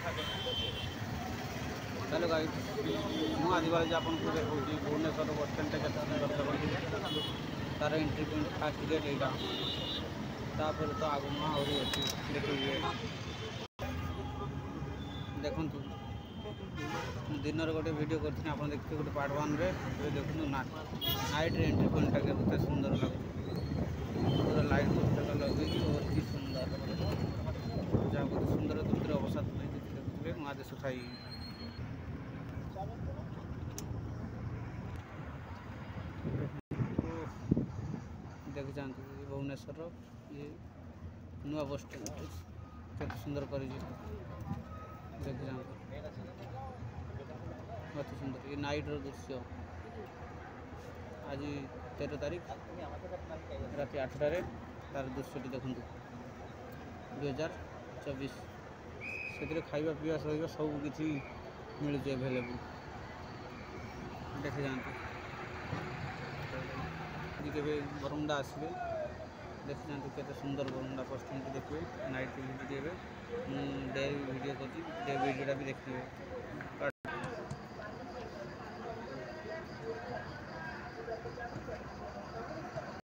Hello guys ମୁଁ ଆଜି ବାजे ଆପଣଙ୍କୁ ଦେଖାଉଛି ଭୁବନେଶ୍ୱର ବସ୍ ଷ୍ଟାଣ୍ଡଟା କେତେ ସୁନ୍ଦର ଦେଖନ୍ତୁ ତାର ଏଣ୍ଟ୍ରି ପଏଣ୍ଟ ଫାଷ୍ଟ ଗେଟ୍ ଏଇଟା ତାପରେ ତ ଆଗକୁ ଆହୁରି ଅଛି ଦେଖିବେ ଦେଖନ୍ତୁ ମୁଁ ଦିନରେ ଗୋଟେ ଭିଡ଼ିଓ କରିଥିଲି ଆପଣ ଦେଖିଥିବେ ଗୋଟେ ପାର୍ଟ 1ରେ ଏବେ ଦେଖନ୍ତୁ ନାଇଟ୍ରେ ଏଣ୍ଟ୍ରି ପଏଣ୍ଟଟା କେତେ ସୁନ୍ଦର ଲାଗୁଛି ପୁରା ଲାଇଟ୍ ପୋଷ୍ଟର ଲଗେଇକି ଅତି ସୁନ୍ଦର ଯାହା ବହୁତ ସୁନ୍ଦର ସୁନ୍ଦର ଅବସାଦ ନେଇକି ଦେଖୁଥିବେ ମୁଁ ଆଦେଶ ଥାଇ देखी जाती भुवनेश्वर ये नुआ बस स्टैंड केते सुंदर कर देखी जाती अति सुंदर ये नाइट दृश्य आज 13 तारीख रात 8टार तार दृश्यटी देखु 2024 से खाଇବା पीवा सहित सब किसी मिलूँ एभेलेबल देखी जाती के बरमुंडा आसवे देखी जाती केते सुंदर बरमुंडा बस स्टैंड देखिए नाइट भिडियो डे वीडियो कर डे वीडियोटा भी देखिए।